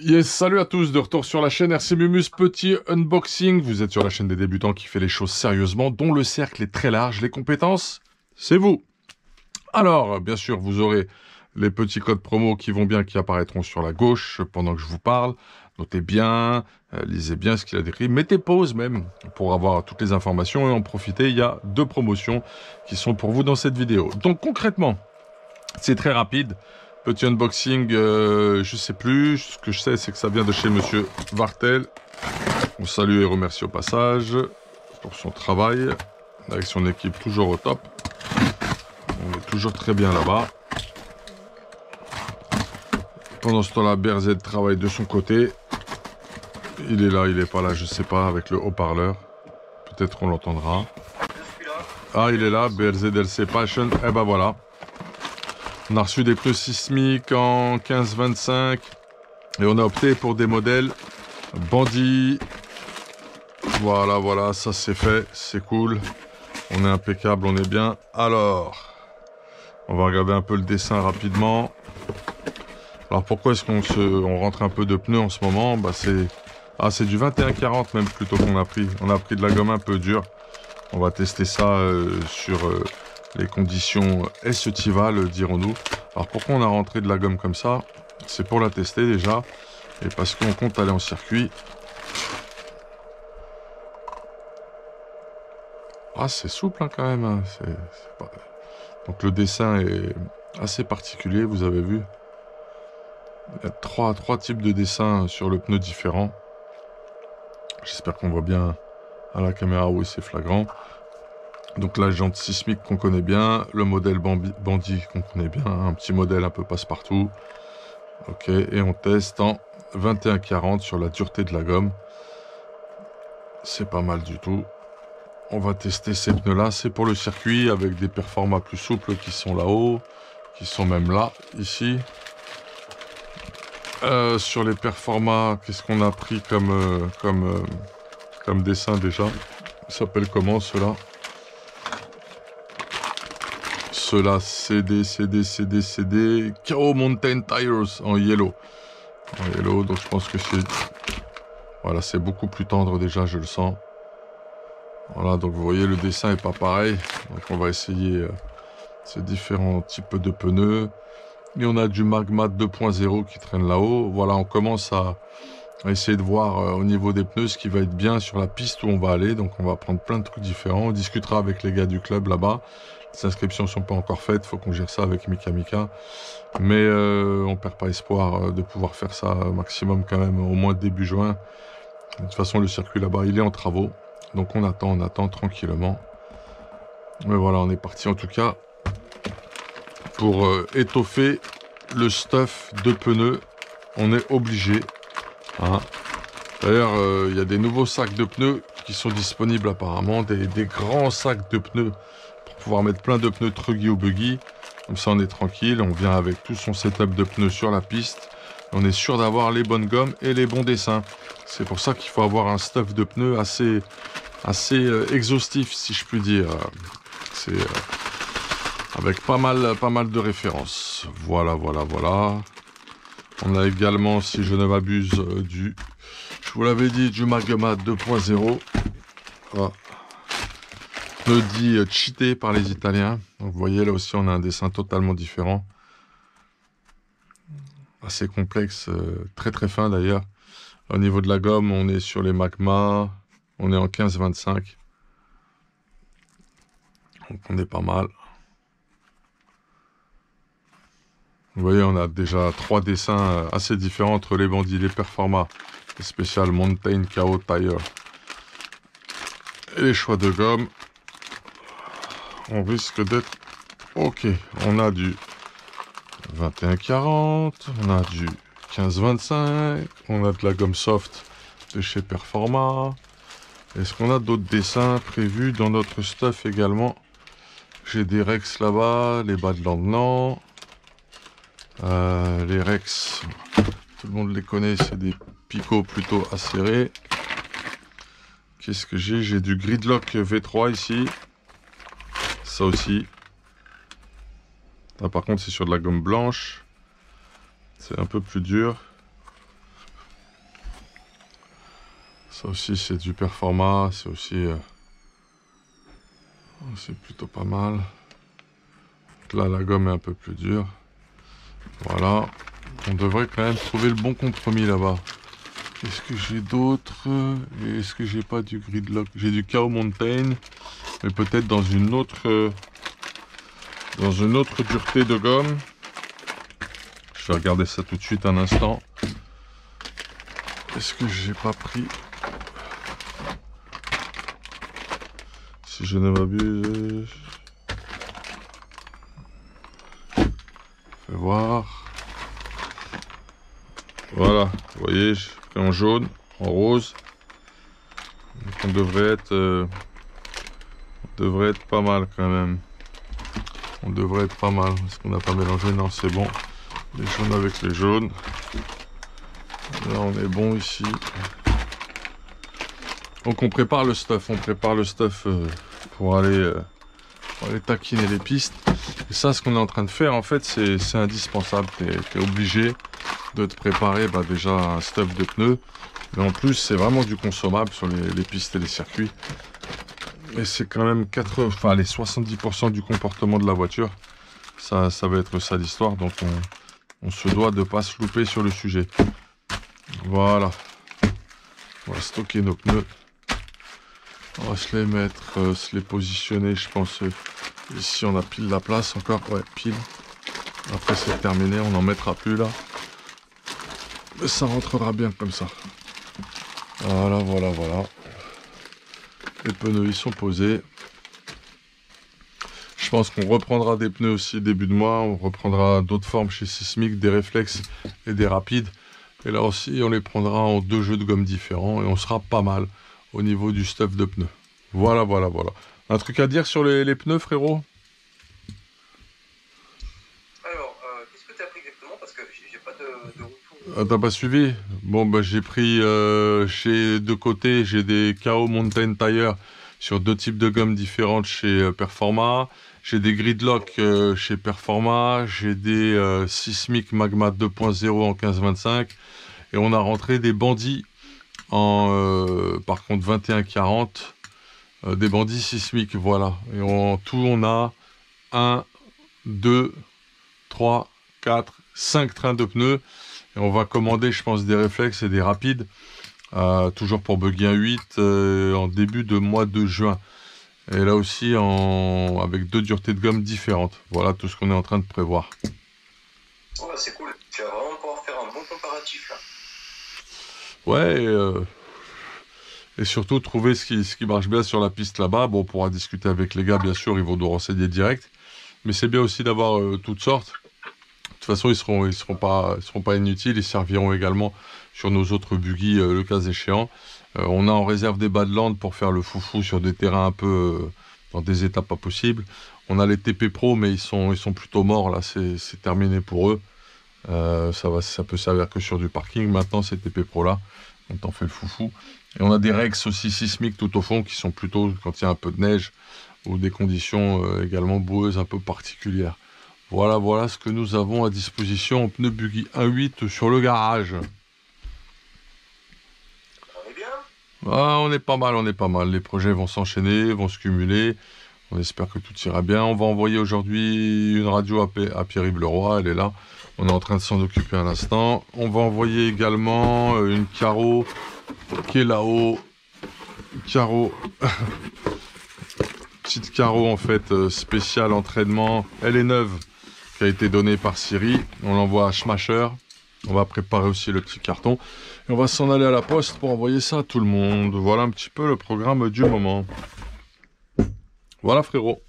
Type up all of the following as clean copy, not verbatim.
Yes, salut à tous, de retour sur la chaîne RC Mumus, petit unboxing. Vous êtes sur la chaîne des débutants qui fait les choses sérieusement, dont le cercle est très large, les compétences, c'est vous. Alors, bien sûr, vous aurez les petits codes promo qui vont bien, qui apparaîtront sur la gauche pendant que je vous parle. Notez bien, lisez bien ce qu'il a décrit, mettez pause même pour avoir toutes les informations et en profiter. Il y a 2 promotions qui sont pour vous dans cette vidéo. Donc concrètement, c'est très rapide. Petit unboxing, je sais plus. Ce que je sais, c'est que ça vient de chez Monsieur Vartel. On salue et remercie au passage pour son travail, avec son équipe toujours au top. On est toujours très bien là-bas. Pendant ce temps-là, BRZ travaille de son côté. Il est là, il est pas là, je sais pas, avec le haut-parleur. Peut-être qu'on l'entendra. Ah, il est là, BRZLC Passion. Eh ben voilà. On a reçu des pneus sismiques en 15-25 et on a opté pour des modèles Bandit. Voilà, ça c'est fait, c'est cool. On est impeccable, on est bien. Alors, on va regarder un peu le dessin rapidement. Alors pourquoi est-ce qu'on rentre un peu de pneus en ce moment? Bah c'est du 21-40 même plutôt qu'on a pris. On a pris de la gomme un peu dure. On va tester ça sur les conditions estivales, dirons-nous. Alors pourquoi on a rentré de la gomme comme ça? C'est pour la tester déjà, et parce qu'on compte aller en circuit. Ah, c'est souple hein, quand même. Hein. Pas... Donc le dessin est assez particulier, vous avez vu. Il y a trois types de dessins sur le pneu différents. J'espère qu'on voit bien à la caméra, oui c'est flagrant. Donc la jante sismique qu'on connaît bien, le modèle Bandit qu'on connaît bien, un petit modèle un peu passe-partout. Ok, et on teste en 21-40 sur la dureté de la gomme. C'est pas mal du tout. On va tester ces pneus-là, c'est pour le circuit avec des performats plus souples qui sont là-haut, qui sont même là, ici. Sur les performats, qu'est-ce qu'on a pris comme dessin déjà? Ça s'appelle comment ceux-là? Ceux-là, CD, KO Mountain Tires en yellow. En yellow, donc je pense que c'est... Voilà, c'est beaucoup plus tendre déjà, je le sens. Voilà, donc vous voyez, le dessin est pas pareil. Donc on va essayer ces différents types de pneus. Et on a du Magma 2.0 qui traîne là-haut. Voilà, on commence à essayer de voir au niveau des pneus ce qui va être bien sur la piste où on va aller. Donc on va prendre plein de trucs différents. On discutera avec les gars du club là-bas. Les inscriptions sont pas encore faites, faut qu'on gère ça avec Mika. Mais on perd pas espoir de pouvoir faire ça maximum quand même, au moins début juin. De toute façon, le circuit là-bas, il est en travaux. Donc on attend tranquillement. Mais voilà, on est parti en tout cas pour étoffer le stuff de pneus. On est obligé. Hein. D'ailleurs, il y a des nouveaux sacs de pneus qui sont disponibles apparemment. Des grands sacs de pneus pour pouvoir mettre plein de pneus truggy ou buggy. Comme ça, on est tranquille. On vient avec tout son setup de pneus sur la piste. On est sûr d'avoir les bonnes gommes et les bons dessins. C'est pour ça qu'il faut avoir un stuff de pneus assez exhaustif, si je puis dire. C'est avec pas mal de références. Voilà. On a également, si je ne m'abuse, je vous l'avais dit, du Magma 2.0. Voilà. Pneu dit cheaté par les Italiens. Donc vous voyez, là aussi, on a un dessin totalement différent. Assez complexe, très fin d'ailleurs. Au niveau de la gomme, on est sur les Magma. On est en 15-25. Donc on est pas mal. Vous voyez, on a déjà 3 dessins assez différents entre les bandits, les performats, les spéciales Mountain KO Tire et les choix de gomme. On risque d'être ok. On a du 21-40, on a du 15-25, on a de la gomme soft de chez Performa. Est-ce qu'on a d'autres dessins prévus dans notre stuff également? J'ai des Rex là-bas, les bas de Landenan. Les Rex, tout le monde les connaît, c'est des picots plutôt acérés. Qu'est-ce que j'ai? J'ai du Gridlock V3 ici. Ça aussi. Là par contre c'est sur de la gomme blanche. C'est un peu plus dur. Ça aussi, c'est du Performa. C'est aussi... c'est plutôt pas mal. Là, la gomme est un peu plus dure. Voilà. On devrait quand même trouver le bon compromis là-bas. Est-ce que j'ai d'autres? Est-ce que j'ai pas du Gridlock? J'ai du Chaos Mountain. Mais peut-être dans une autre dureté de gomme. Je vais regarder ça tout de suite un instant. Est-ce que j'ai pas pris? Si je ne m'abuse. Fais voir. Voilà, vous voyez, j'ai pris en jaune, en rose. Donc on devrait être pas mal quand même. On devrait être pas mal. Est-ce qu'on n'a pas mélangé? Non, c'est bon. Les jaunes avec les jaunes. Là, on est bon ici. Donc on prépare le stuff. On prépare le stuff pour aller taquiner les pistes. Et ça, ce qu'on est en train de faire, en fait, c'est indispensable. T'es obligé de te préparer déjà un stuff de pneus. Mais en plus, c'est vraiment du consommable sur les pistes et les circuits. Et c'est quand même les 70% du comportement de la voiture. Ça va être ça l'histoire. Donc on se doit de ne pas se louper sur le sujet. Voilà. On va stocker nos pneus. On va se les mettre, se les positionner, je pense. Ici, on a pile la place encore. Ouais, pile. Après, c'est terminé. On n'en mettra plus là. Mais ça rentrera bien comme ça. Voilà, voilà, voilà. Les pneus, ils sont posés. Je pense qu'on reprendra des pneus aussi début de mois. On reprendra d'autres formes chez Sismic, des réflexes et des rapides. Et là aussi, on les prendra en 2 jeux de gomme différents. Et on sera pas mal au niveau du stuff de pneus. Voilà, voilà, voilà. Un truc à dire sur les pneus, frérot? Alors, qu'est-ce que tu as pris exactement? Parce que j'ai pas de retour. T'as pas suivi? Bon, j'ai pris chez deux côtés, j'ai des Chaos Mountain Tire sur 2 types de gommes différentes chez Performa. J'ai des Gridlock chez Performa. J'ai des Sismic Magma 2.0 en 15-25. Et on a rentré des bandits en, par contre, 21-40. Des bandits sismiques, voilà. Et en tout, on a 1, 2, 3, 4, 5 trains de pneus. Et on va commander, je pense, des réflexes et des rapides. Toujours pour Buggy 1.8 en début de mois de juin. Et là aussi, avec 2 duretés de gomme différentes. Voilà tout ce qu'on est en train de prévoir. Oh, c'est cool. Tu vas vraiment pouvoir faire un bon comparatif là. Ouais, et surtout trouver ce qui marche bien sur la piste là-bas. Bon, on pourra discuter avec les gars, bien sûr, ils vont nous renseigner direct. Mais c'est bien aussi d'avoir toutes sortes. De toute façon, ils seront pas inutiles. Ils serviront également sur nos autres buggy, le cas échéant. On a en réserve des Badlands pour faire le foufou sur des terrains un peu dans des états pas possibles. On a les TP Pro, mais ils sont plutôt morts là. C'est terminé pour eux. Ça peut servir que sur du parking. Maintenant, ces TP Pro là, on t'en fait le foufou. Et on a des Rex aussi sismiques tout au fond qui sont plutôt quand il y a un peu de neige ou des conditions également boueuses un peu particulières. Voilà, voilà ce que nous avons à disposition en pneus Buggy 1.8 sur le garage. On est bien? Ah, on est pas mal, on est pas mal. Les projets vont s'enchaîner, vont se cumuler. On espère que tout ira bien. On va envoyer aujourd'hui une radio à Pierre-Yves Leroy, elle est là. On est en train de s'en occuper un instant. On va envoyer également une Caro qui est là-haut. Caro. Petite Caro en fait, spéciale entraînement. Elle est neuve, qui a été donnée par Siri. On l'envoie à Schmasher. On va préparer aussi le petit carton. Et on va s'en aller à la poste pour envoyer ça à tout le monde. Voilà un petit peu le programme du moment. Voilà frérot.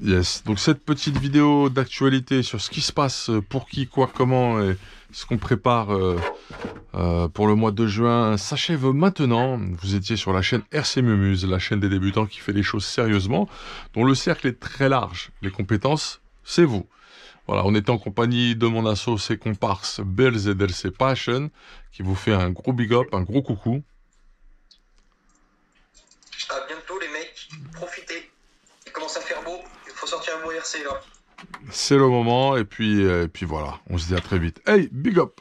Yes, donc cette petite vidéo d'actualité sur ce qui se passe, pour qui, quoi, comment, et ce qu'on prépare pour le mois de juin s'achève maintenant. Vous étiez sur la chaîne RC Mumuse, la chaîne des débutants qui fait les choses sérieusement, dont le cercle est très large. Les compétences, c'est vous. Voilà, on était en compagnie de mon associé comparse Bells et DLC Passion, qui vous fait un gros big up, un gros coucou. À bientôt les mecs, profitez. Il commence à faire beau, il faut sortir un beau RC là. C'est le moment, et puis voilà, on se dit à très vite. Hey, big up!